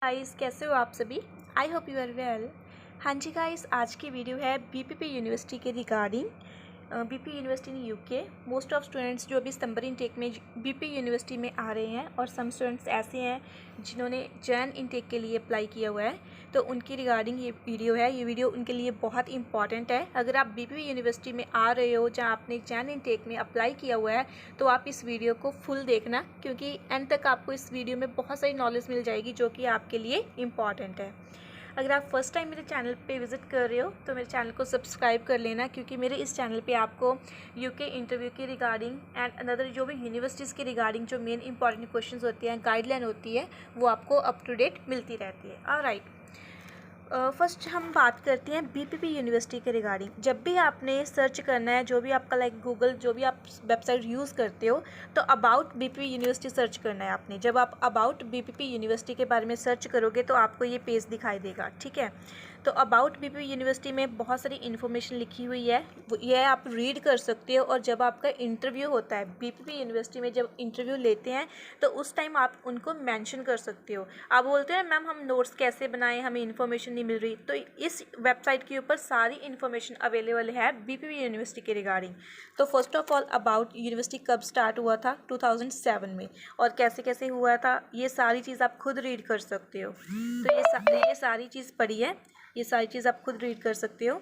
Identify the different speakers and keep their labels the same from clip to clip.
Speaker 1: Guys, कैसे हो आप सभी। I hope you are well. हाँ जी गाइस, आज की वीडियो है बीपीपी यूनिवर्सिटी के regarding. BP university in UK. Most of students जो अभी सितंबर इनटेक में बीपी यूनिवर्सिटी में आ रहे हैं और सम स्टूडेंट्स ऐसे हैं जिन्होंने जैन इनटेक के लिए अप्लाई किया हुआ है, तो उनकी रिगार्डिंग ये वीडियो है। ये वीडियो उनके लिए बहुत इंपॉर्टेंट है। अगर आप बीपी यूनिवर्सिटी में आ रहे हो जहाँ आपने जैन इनटेक में अप्लाई किया हुआ है, तो आप इस वीडियो को फुल देखना, क्योंकि एंड तक आपको इस वीडियो में बहुत सारी नॉलेज मिल जाएगी जो कि आपके लिए इम्पॉर्टेंट है। अगर आप फर्स्ट टाइम मेरे चैनल पे विज़िट कर रहे हो तो मेरे चैनल को सब्सक्राइब कर लेना, क्योंकि मेरे इस चैनल पे आपको यूके इंटरव्यू के रिगार्डिंग एंड अनदर जो भी यूनिवर्सिटीज़ के रिगार्डिंग जो मेन इंपॉर्टेंट क्वेश्चंस होती हैं, गाइडलाइन होती है, वो आपको अप टू डेट मिलती रहती है। ऑलराइट, फर्स्ट हम बात करते हैं बीपीपी यूनिवर्सिटी के रिगार्डिंग। जब भी आपने सर्च करना है, जो भी आपका लाइक गूगल जो भी आप वेबसाइट यूज़ करते हो, तो अबाउट बीपीपी यूनिवर्सिटी सर्च करना है आपने। जब आप अबाउट बीपीपी यूनिवर्सिटी के बारे में सर्च करोगे तो आपको ये पेज दिखाई देगा, ठीक है। तो अबाउट बीपीपी यूनिवर्सिटी में बहुत सारी इन्फॉर्मेशन लिखी हुई है, यह आप रीड कर सकते हो। और जब आपका इंटरव्यू होता है बीपीपी यूनिवर्सिटी में, जब इंटरव्यू लेते हैं तो उस टाइम आप उनको मेंशन कर सकते हो। आप बोलते हैं मैम हम नोट्स कैसे बनाएं, हमें इन्फॉर्मेशन नहीं मिल रही, तो इस वेबसाइट के ऊपर सारी इन्फॉर्मेशन अवेलेबल है बीपीपी यूनिवर्सिटी के रिगार्डिंग। तो first of all about university कब स्टार्ट हुआ था, 2007 में, और कैसे कैसे हुआ था, ये सारी चीज़ आप खुद रीड कर सकते हो। तो ये सारी चीज़ पढ़ी है, ये सारी चीज़ आप खुद रीड कर सकते हो।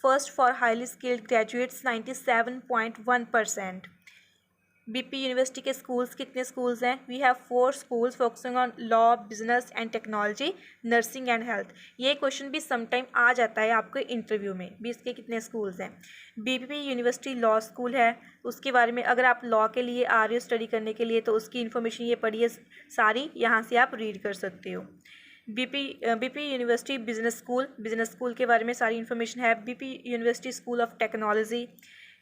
Speaker 1: First for highly skilled graduates 97.1%। BP university के स्कूल्स कितने स्कूल्स हैं? We have 4 schools focusing on law, business and technology, nursing and health. ये क्वेश्चन भी समटाइम आ जाता है आपके इंटरव्यू में भी, इसके कितने स्कूल्स हैं। बीपी यूनिवर्सिटी लॉ स्कूल है, उसके बारे में अगर आप लॉ के लिए आ रहे हो स्टडी करने के लिए, तो उसकी इन्फॉर्मेशन ये पढ़िए सारी, यहाँ से आप रीड कर सकते हो। बीपी यूनिवर्सिटी बिजनेस स्कूल के बारे में सारी इन्फॉर्मेशन है। BP university school of technology,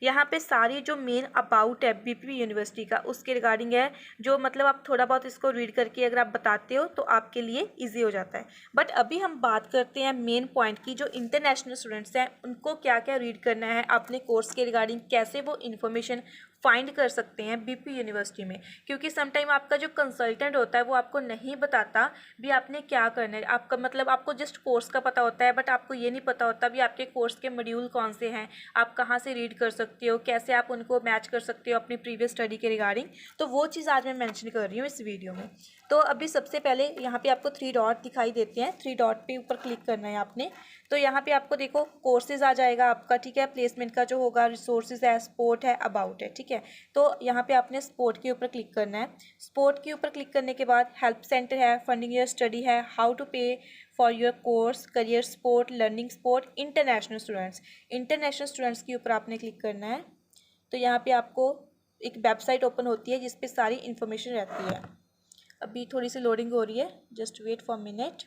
Speaker 1: यहाँ पे सारी जो मेन अबाउट है बीपी यूनिवर्सिटी का, उसके रिगार्डिंग है। जो मतलब आप थोड़ा बहुत इसको रीड करके अगर आप बताते हो तो आपके लिए इजी हो जाता है। बट अभी हम बात करते हैं मेन पॉइंट की, जो इंटरनेशनल स्टूडेंट्स हैं उनको क्या क्या रीड करना है अपने कोर्स के रिगार्डिंग, कैसे वो इन्फॉर्मेशन फाइंड कर सकते हैं बीपी यूनिवर्सिटी में। क्योंकि समटाइम आपका जो कंसल्टेंट होता है वो आपको नहीं बताता भी आपने क्या करना है। आपका मतलब आपको जस्ट कोर्स का पता होता है, बट आपको ये नहीं पता होता भी आपके कोर्स के मॉड्यूल कौन से हैं, आप कहाँ से रीड कर सकते हो, कैसे आप उनको मैच कर सकते हो अपनी प्रीवियस स्टडी के रिगार्डिंग। तो वो चीज़ आज मैं मेंशन कर रही हूँ इस वीडियो में। तो अभी सबसे पहले यहाँ पे आपको 3 डॉट दिखाई देते हैं, 3 डॉट पे ऊपर क्लिक करना है आपने। तो यहाँ पे आपको देखो कोर्सेज आ जाएगा आपका, ठीक है। प्लेसमेंट का जो होगा, रिसोर्सेज है, स्पोर्ट है, अबाउट है, ठीक है। तो यहाँ पे आपने स्पोर्ट के ऊपर क्लिक करना है। स्पोर्ट के ऊपर क्लिक करने के बाद हेल्प सेंटर है, फंडिंग योर स्टडी है, हाउ टू पे for your course, career support, learning support, international students के ऊपर आपने क्लिक करना है। तो यहाँ पे आपको एक वेबसाइट ओपन होती है जिस पे सारी इन्फॉर्मेशन रहती है। अभी थोड़ी सी लोडिंग हो रही है, जस्ट वेट फॉर मिनट।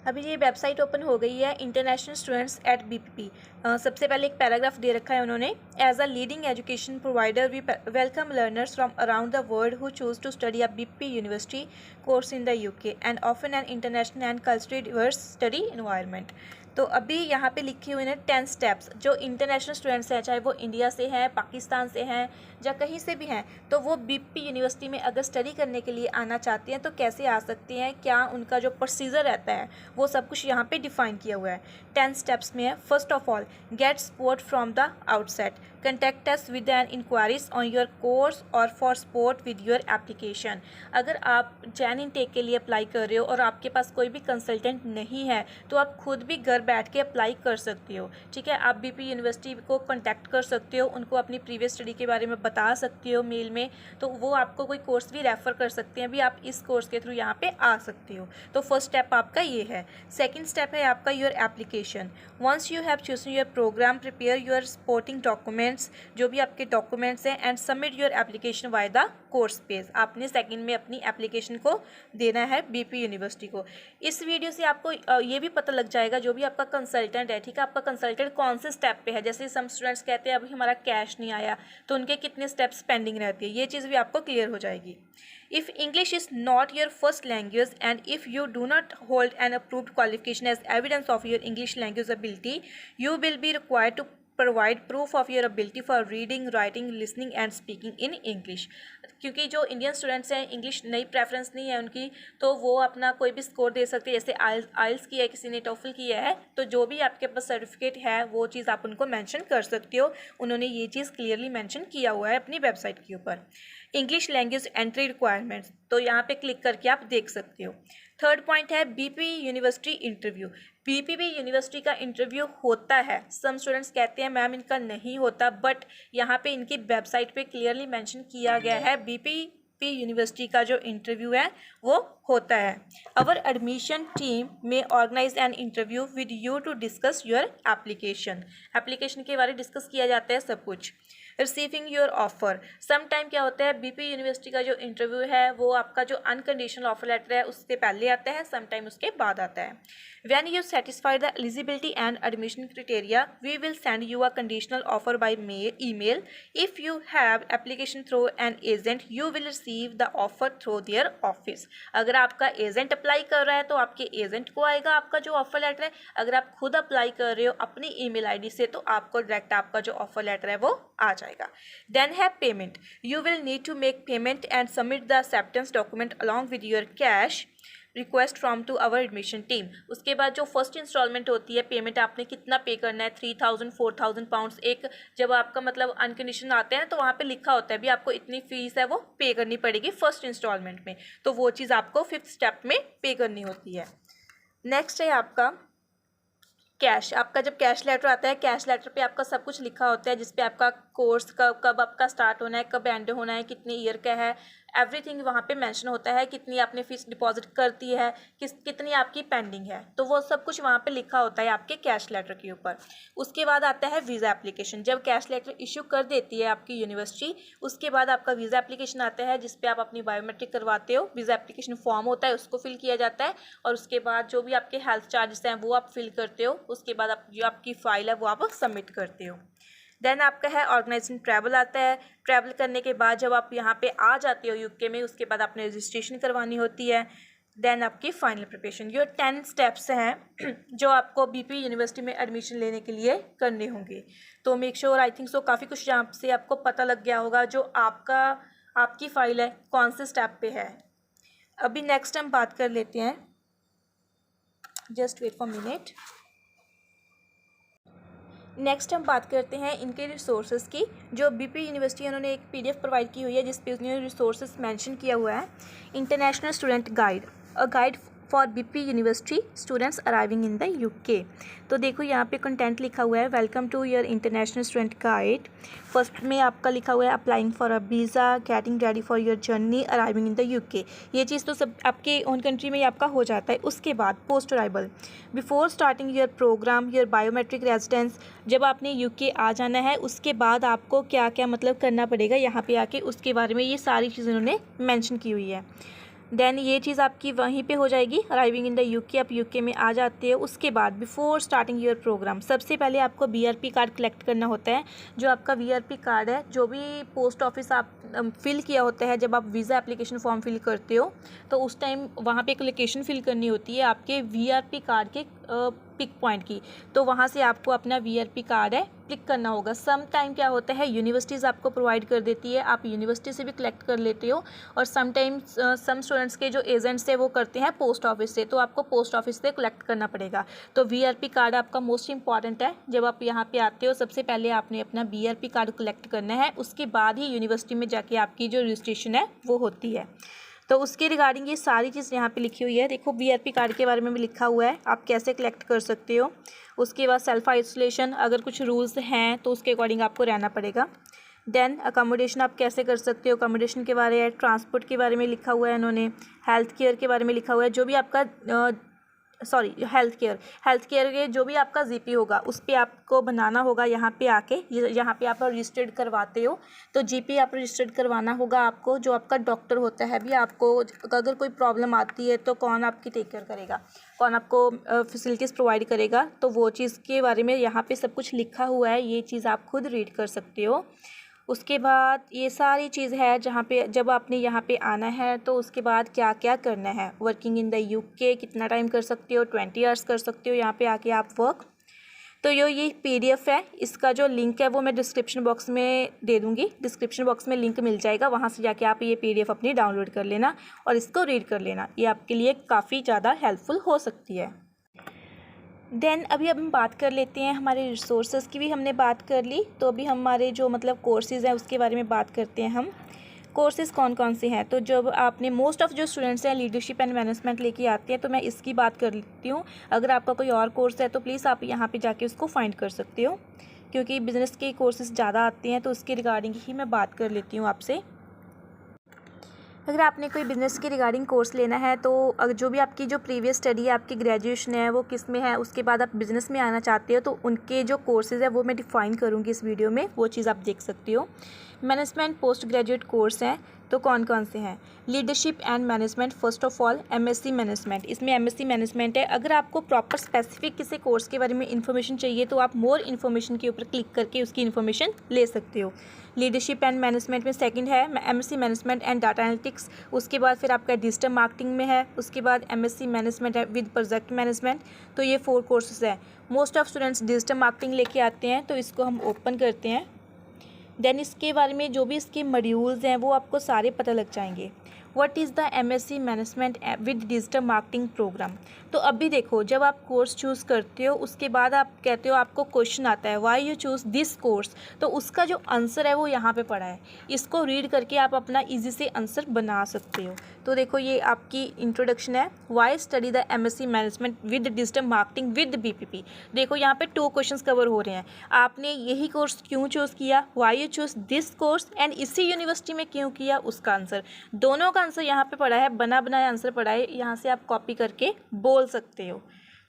Speaker 1: अभी ये वेबसाइट ओपन हो गई है, इंटरनेशनल स्टूडेंट्स एट बीपीपी। सबसे पहले एक पैराग्राफ दे रखा है उन्होंने। As a leading education provider we welcome learners from around the world who choose to study a BPP university course in the UK and often an international and culturally diverse study environment. तो अभी यहाँ पे लिखे हुए हैं 10 steps. जो international students हैं, चाहे वो इंडिया से हैं, पाकिस्तान से हैं, या कहीं से भी हैं, तो वो बीपी यूनिवर्सिटी में अगर स्टडी करने के लिए आना चाहते हैं तो कैसे आ सकते हैं, क्या उनका जो प्रोसीजर रहता है, वो सब कुछ यहाँ पे डिफाइन किया हुआ है। 10 स्टेप्स में है। First of all, get support from the outset, contact us with an enquiries on your course or for support with your application. अगर आप जैन इनटेक के लिए अप्लाई कर रहे हो और आपके पास कोई भी कंसल्टेंट नहीं है, तो आप खुद भी घर बैठ के अप्लाई कर सकते हो, ठीक है। आप बीपी यूनिवर्सिटी को कांटेक्ट कर सकते हो, उनको अपनी प्रीवियस स्टडी के बारे में बता सकते हो मेल में, तो वो आपको कोई कोर्स भी रेफ़र कर सकते हैं, भी आप इस कोर्स के थ्रू यहाँ पे आ सकते हो। तो फर्स्ट स्टेप आपका ये है। सेकेंड स्टेप है आपका your application. Once you have chosen your program, prepare your supporting documents, जो भी आपके डॉक्यूमेंट्स हैं, and submit your application by the course page. आपने सेकंड में अपनी एप्लीकेशन को देना है बीपी यूनिवर्सिटी को। इस वीडियो से आपको ये भी पता लग जाएगा जो भी आपका कंसल्टेंट है, ठीक है, आपका कंसल्टेंट कौन से स्टेप पे है। जैसे सम स्टूडेंट्स कहते हैं अभी हमारा कैश नहीं आया, तो उनके कितने स्टेप्स पेंडिंग रहती है, ये चीज़ भी आपको क्लियर हो जाएगी। If English is not your first language and if you do not hold an approved qualification as evidence of your English language ability, you will be required to provide proof of your ability for reading, writing, listening and speaking in English. क्योंकि जो Indian students हैं, English नई preference नहीं है उनकी, तो वो अपना कोई भी स्कोर दे सकते हैं। जैसे आइल्स किया है, किसी ने टोफल किया है, तो जो भी आपके पास सर्टिफिकेट है वो चीज़ आप उनको मेंशन कर सकते हो। उन्होंने ये चीज़ क्लियरली मेंशन किया हुआ है अपनी वेबसाइट के ऊपर। इंग्लिश लैंग्वेज एंट्री रिक्वायरमेंट्स, तो यहाँ पे क्लिक करके आप देख सकते हो। थर्ड पॉइंट है BP university interview. BPP university का इंटरव्यू होता है। सम स्टूडेंट्स कहते हैं मैम इनका नहीं होता, बट यहाँ पे इनकी वेबसाइट पे क्लियरली मेंशन किया गया है बीपीपी यूनिवर्सिटी का जो इंटरव्यू है वो होता है। अवर एडमिशन टीम में organise an interview with you to discuss your application. Application के बारे में डिस्कस किया जाता है सब कुछ। Receiving your offer, some time क्या होता है बीपी यूनिवर्सिटी का जो इंटरव्यू है वो आपका जो अनकंडीशनल ऑफर लेटर है उससे पहले आता है, सम टाइम उसके बाद आता है। When you satisfy the eligibility and admission criteria we will send you a conditional offer by email. If you have application through an agent you will receive the offer through their office. अगर आपका agent apply कर रहा है तो आपके agent को आएगा आपका जो ऑफर लेटर है। अगर आप खुद अप्लाई कर रहे हो अपनी ईमेल आईडी से तो आपको डायरेक्ट आपका जो ऑफर लेटर है वो आ जाएगा। देन है payment, you will need to make payment and submit the acceptance document along with your CAS request form to our admission team. उसके बाद जो फर्स्ट इंस्टॉलमेंट होती है, पेमेंट आपने कितना पे करना है, 3000 4000 पाउंड्स। एक जब आपका मतलब अनकंडीशन आते हैं तो वहाँ पे लिखा होता है भी आपको इतनी फीस है वो पे करनी पड़ेगी फर्स्ट इंस्टॉलमेंट में, तो वो चीज़ आपको 5th स्टेप में पे करनी होती है। नेक्स्ट है आपका कैश। आपका जब कैश लेटर आता है, कैश लेटर पे आपका सब कुछ लिखा होता है, जिसपे आपका कोर्स कब आपका स्टार्ट होना है, कब एंड होना है, कितने ईयर का है, एवरीथिंग वहाँ पे मेंशन होता है। कितनी आपने फीस डिपॉजिट करती है, कितनी आपकी पेंडिंग है, तो वो सब कुछ वहाँ पे लिखा होता है आपके कैश लेटर के ऊपर। उसके बाद आता है वीज़ा एप्लीकेशन। जब कैश लेटर इशू कर देती है आपकी यूनिवर्सिटी, उसके बाद आपका वीज़ा एप्लीकेशन आता है जिसपे आप अपनी बायोमेट्रिक करवाते हो। वीज़ा एप्लीकेशन फॉर्म होता है, उसको फिल किया जाता है, और उसके बाद जो भी आपके हेल्थ चार्जेस हैं वो आप फिल करते हो। उसके बाद आप जो आपकी फ़ाइल है वो आप सबमिट करते हो। देन आपका है ऑर्गेनाइजिंग ट्रैवल आता है। ट्रैवल करने के बाद जब आप यहाँ पे आ जाते हो यूके में, उसके बाद आपने रजिस्ट्रेशन करवानी होती है। देन आपकी फाइनल प्रिपरेशन। ये 10 स्टेप्स हैं जो आपको बीपी यूनिवर्सिटी में एडमिशन लेने के लिए करने होंगे। तो make sure, I think so काफ़ी कुछ यहाँ से आपको पता लग गया होगा जो आपकी फ़ाइल है कौन से स्टेप पे है। अभी नेक्स्ट हम बात कर लेते हैं, just wait for minute. Next हम बात करते हैं इनके रिसोर्सेज की। जो बीपी यूनिवर्सिटी उन्होंने एक पीडीएफ प्रोवाइड की हुई है जिस पे उन्होंने रिसोर्सेज मेंशन किया हुआ है। International student guide, a guide for BP university students arriving in the UK. तो देखो यहाँ पे कंटेंट लिखा हुआ है, welcome to your international student guide. First में आपका लिखा हुआ है applying for a visa, getting ready for your journey, arriving in the UK. ये चीज़ तो सब आपके ओन कंट्री में ही आपका हो जाता है। उसके बाद post arrival, before starting your program, your biometric residence. जब आपने यूके आ जाना है उसके बाद आपको क्या क्या मतलब करना पड़ेगा यहाँ पे आके, उसके बारे में ये सारी चीज़ें उन्होंने मेंशन की हुई है। देन ये चीज़ आपकी वहीं पे हो जाएगी, अराइविंग इन द यूके, आप यूके में आ जाते हो। उसके बाद बिफोर स्टार्टिंग योर प्रोग्राम, सबसे पहले आपको बीआरपी कार्ड कलेक्ट करना होता है। जो आपका बीआरपी कार्ड है, जो भी पोस्ट ऑफिस आप फिल किया होता है, जब आप वीज़ा एप्लीकेशन फॉर्म फिल करते हो तो उस टाइम वहाँ पे एक लोकेशन फिल करनी होती है आपके वीआरपी कार्ड के पिक पॉइंट की, तो वहाँ से आपको अपना वीआरपी कार्ड है क्लिक करना होगा। सम टाइम क्या होता है यूनिवर्सिटीज़ आपको प्रोवाइड कर देती है, आप यूनिवर्सिटी से भी कलेक्ट कर लेते हो, और सम टाइम सम स्टूडेंट्स के जो एजेंट्स है वो करते हैं पोस्ट ऑफिस से, तो आपको पोस्ट ऑफिस से कलेक्ट करना पड़ेगा। तो वीआरपी कार्ड आपका मोस्ट इंपॉर्टेंट है। जब आप यहाँ पे आते हो सबसे पहले आपने अपना वीआरपी कार्ड कलेक्ट करना है, उसके बाद ही यूनिवर्सिटी में जाके आपकी जो रजिस्ट्रेशन है वो होती है। तो उसके रिगार्डिंग ये सारी चीज़ यहाँ पे लिखी हुई है। देखो बीआरपी कार्ड के बारे में भी लिखा हुआ है, आप कैसे कलेक्ट कर सकते हो। उसके बाद सेल्फ आइसोलेशन, अगर कुछ रूल्स हैं तो उसके अकॉर्डिंग आपको रहना पड़ेगा। देन अकोमोडेशन आप कैसे कर सकते हो, अकोमोडेशन के बारे में, ट्रांसपोर्ट के बारे में लिखा हुआ है इन्होंने, हेल्थ केयर के बारे में लिखा हुआ है। जो भी आपका हेल्थ केयर के जो भी आपका जीपी होगा उस पर आपको बनाना होगा यहाँ पे आके। यहाँ पे आप रजिस्टर्ड करवाते हो तो जीपी आप रजिस्टर्ड करवाना होगा आपको। जो आपका डॉक्टर होता है भी, आपको अगर कोई प्रॉब्लम आती है तो कौन आपकी टेक केयर करेगा, कौन आपको फैसिलिटीज़ प्रोवाइड करेगा, तो वो चीज़ के बारे में यहाँ पे सब कुछ लिखा हुआ है। ये चीज़ आप खुद रीड कर सकते हो। उसके बाद ये सारी चीज़ है जहाँ पे जब आपने यहाँ पे आना है तो उसके बाद क्या क्या करना है। वर्किंग इन द यूके कितना टाइम कर सकते हो, 20 आवर्स कर सकते हो यहाँ पे आके आप वर्क। तो ये PDF है, इसका जो लिंक है वो मैं डिस्क्रिप्शन बॉक्स में दे दूँगी। डिस्क्रिप्शन बॉक्स में लिंक मिल जाएगा, वहाँ से जाके आप ये PDF अपनी डाउनलोड कर लेना और इसको रीड कर लेना। ये आपके लिए काफ़ी ज़्यादा हेल्पफुल हो सकती है। देन अभी हम बात कर लेते हैं हमारे रिसोर्सेज की। भी हमने बात कर ली, तो अभी हमारे जो मतलब कोर्सेज़ हैं उसके बारे में बात करते हैं हम। कोर्सेज़ कौन कौन से हैं, तो जब आपने मोस्ट ऑफ़ जो स्टूडेंट्स हैं लीडरशिप एंड मैनेजमेंट लेके आते हैं, तो मैं इसकी बात कर लेती हूँ। अगर आपका कोई और कोर्स है तो प्लीज़ आप यहाँ पे जाके उसको फाइंड कर सकते हो, क्योंकि बिज़नेस के कोर्सेज़ ज़्यादा आते हैं, तो उसके रिगार्डिंग ही मैं बात कर लेती हूँ आपसे। अगर आपने कोई बिज़नेस के रिगार्डिंग कोर्स लेना है, तो अगर जो भी आपकी जो प्रीवियस स्टडी है, आपकी ग्रेजुएशन है, वो किस में है, उसके बाद आप बिज़नेस में आना चाहते हो, तो उनके जो कोर्सेज़ है वो मैं डिफ़ाइन करूँगी इस वीडियो में, वो चीज़ आप देख सकती हो। मैनेजमेंट पोस्ट ग्रेजुएट कोर्स हैं, तो कौन कौन से हैं? Leadership and management, first of all MSc management, इसमें MSc मैनेजमेंट है। अगर आपको प्रॉपर स्पेसिफिक किसी कोर्स के बारे में इन्फॉर्मेशन चाहिए, तो आप मोर इन्फॉर्मेशन के ऊपर क्लिक करके उसकी इन्फॉर्मेशन ले सकते हो। लीडरशिप एंड मैनेजमेंट में सेकंड है MSc management and data analytics. उसके बाद फिर आपका डिजिटल मार्केटिंग में है। उसके बाद MSc मैनेजमेंट है विद प्रोजेक्ट मैनेजमेंट। तो ये 4 कोर्सेज हैं। Most of students digital marketing लेके आते हैं, तो इसको हम ओपन करते हैं। देन इसके बारे में जो भी इसके मॉड्यूल्स हैं वो आपको सारे पता लग जाएंगे। What is the MSc management with digital marketing program. तो अभी देखो, जब आप कोर्स चूज़ करते हो, उसके बाद आप कहते हो, आपको क्वेश्चन आता है why you choose this course, तो उसका जो आंसर है वो यहाँ पे पड़ा है। इसको रीड करके आप अपना ईजी से आंसर बना सकते हो। तो देखो, ये आपकी इंट्रोडक्शन है, why study the MSc management with digital marketing with BPP। देखो यहाँ पे 2 क्वेश्चंस कवर हो रहे हैं। आपने यही कोर्स क्यों चूज़ किया, why you choose this course, and इसी यूनिवर्सिटी में क्यों किया, उसका आंसर। दोनों का आंसर यहाँ पे पड़ा है, बना बनाया आंसर पड़ा है, यहाँ से आप कॉपी करके बोल सकते हो।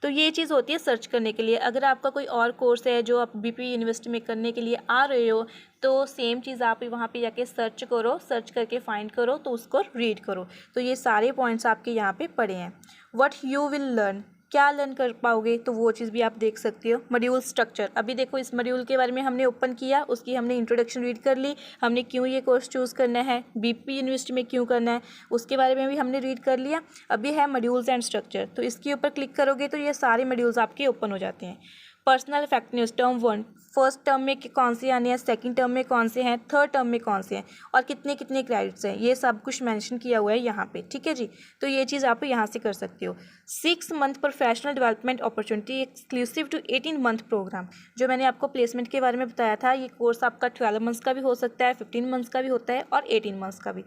Speaker 1: तो ये चीज़ होती है सर्च करने के लिए। अगर आपका कोई और कोर्स है जो आप BPP यूनिवर्सिटी में करने के लिए आ रहे हो, तो सेम चीज़ आप वहाँ पे जाके सर्च करो, सर्च करके फाइंड करो, तो उसको रीड करो। तो ये सारे पॉइंट्स आपके यहाँ पे पड़े हैं। व्हाट यू विल लर्न, क्या लर्न कर पाओगे, तो वो चीज़ भी आप देख सकते हो। मॉड्यूल स्ट्रक्चर, अभी देखो इस मॉड्यूल के बारे में हमने ओपन किया, उसकी हमने इंट्रोडक्शन रीड कर ली, हमने क्यों ये कोर्स चूज़ करना है, BPP यूनिवर्सिटी में क्यों करना है, उसके बारे में भी हमने रीड कर लिया। अभी है मॉड्यूल्स एंड स्ट्रक्चर, तो इसके ऊपर क्लिक करोगे तो ये सारे मॉड्यूल्स आपके ओपन हो जाते हैं। Personal effectiveness term 1, first term में कौन से आने हैं, सेकंड टर्म में कौन से हैं, थर्ड टर्म में कौन से हैं, और कितने कितने क्रेडिट्स हैं, ये सब कुछ मेंशन किया हुआ है यहाँ पे। ठीक है जी, तो ये चीज़ आप यहाँ से कर सकते हो। 6 month professional development opportunity exclusive to 18 month program. जो मैंने आपको प्लेसमेंट के बारे में बताया था, ये कोर्स आपका 12 मंथ्स का भी हो सकता है, 15 मंथ्स का भी होता है, और 18 मंथ्स का भी।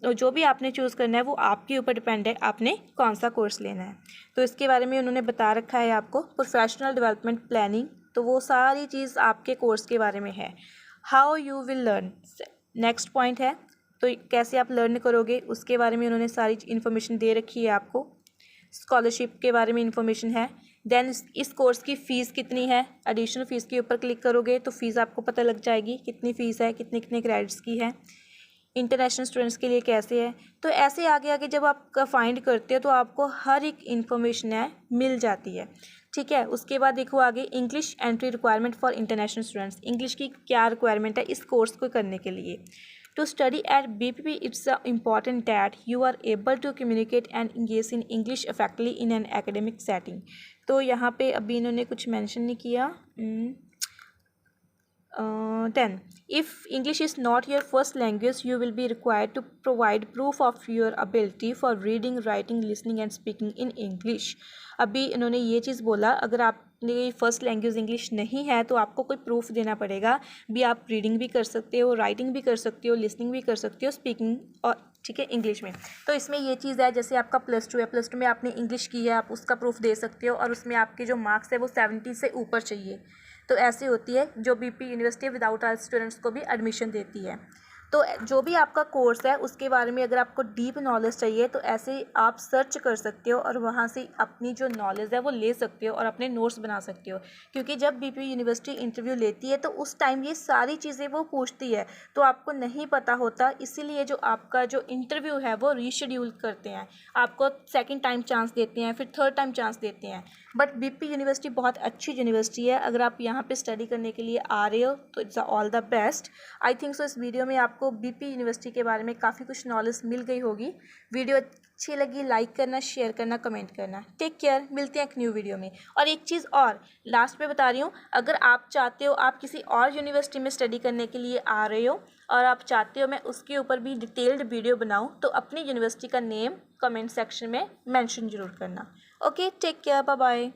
Speaker 1: जो भी आपने चूज़ करना है वो आपके ऊपर डिपेंड है, आपने कौन सा कोर्स लेना है। तो इसके बारे में उन्होंने बता रखा है आपको। प्रोफेशनल डेवलपमेंट प्लानिंग, तो वो सारी चीज़ आपके कोर्स के बारे में है। How you will learn, next point है, तो कैसे आप लर्न करोगे, उसके बारे में उन्होंने सारी इन्फॉर्मेशन दे रखी है आपको। स्कॉलरशिप के बारे में इन्फॉर्मेशन है। देन इस कोर्स की फ़ीस कितनी है, एडिशनल फ़ीस के ऊपर क्लिक करोगे तो फ़ीस आपको पता लग जाएगी, कितनी फ़ीस है, कितने कितने क्रेडिट्स की है, इंटरनेशनल स्टूडेंट्स के लिए कैसे है। तो ऐसे आगे आगे जब आप फाइंड करते हो तो आपको हर एक इन्फॉर्मेशन है मिल जाती है। ठीक है, उसके बाद देखो आगे, English entry requirement for international students. English की क्या रिक्वायरमेंट है इस कोर्स को करने के लिए। To study at BPP it's important that you are able to communicate and engage in English effectively in an academic setting. तो यहाँ पे अभी इन्होंने कुछ मेंशन नहीं किया। 10. If English is not your first language, you will be required to provide proof of your ability for reading, writing, listening and speaking in English. अभी इन्होंने ये चीज़ बोला, अगर आपने फर्स्ट लैंग्वेज इंग्लिश नहीं है तो आपको कोई प्रूफ देना पड़ेगा। भी आप रीडिंग भी कर सकते हो, राइटिंग भी कर सकते हो, लिसनिंग भी कर सकते हो, स्पीकिंग और ठीक है इंग्लिश में। तो इसमें ये चीज़ है, जैसे आपका +2 है, +2 में आपने इंग्लिश की है, आप उसका प्रूफ दे सकते हो, और उसमें आपके जो मार्क्स है वो 70 से ऊपर चाहिए। तो ऐसी होती है जो BPP यूनिवर्सिटी विदाउट आइल्स स्टूडेंट्स को भी एडमिशन देती है। तो जो भी आपका कोर्स है उसके बारे में अगर आपको डीप नॉलेज चाहिए तो ऐसे आप सर्च कर सकते हो और वहाँ से अपनी जो नॉलेज है वो ले सकते हो और अपने नोट्स बना सकते हो। क्योंकि जब BPP यूनिवर्सिटी इंटरव्यू लेती है तो उस टाइम ये सारी चीज़ें वो पूछती है, तो आपको नहीं पता होता, इसीलिए जो आपका जो इंटरव्यू है वो रीशेड्यूल करते हैं, आपको सेकेंड टाइम चांस देते हैं, फिर थर्ड टाइम चांस देते हैं। बट बीपी यूनिवर्सिटी बहुत अच्छी यूनिवर्सिटी है। अगर आप यहाँ पे स्टडी करने के लिए आ रहे हो तो it's all the best. I think so इस वीडियो में आपको बीपी यूनिवर्सिटी के बारे में काफ़ी कुछ नॉलेज मिल गई होगी। वीडियो अच्छी लगी लाइक करना, शेयर करना, कमेंट करना। टेक केयर, मिलते हैं एक न्यू वीडियो में। और एक चीज़ और लास्ट में बता रही हूँ, अगर आप चाहते हो आप किसी और यूनिवर्सिटी में स्टडी करने के लिए आ रहे हो और आप चाहते हो मैं उसके ऊपर भी डिटेल्ड वीडियो बनाऊँ, तो अपनी यूनिवर्सिटी का नेम कमेंट सेक्शन में मेंशन ज़रूर करना। Okay, take care, bye bye.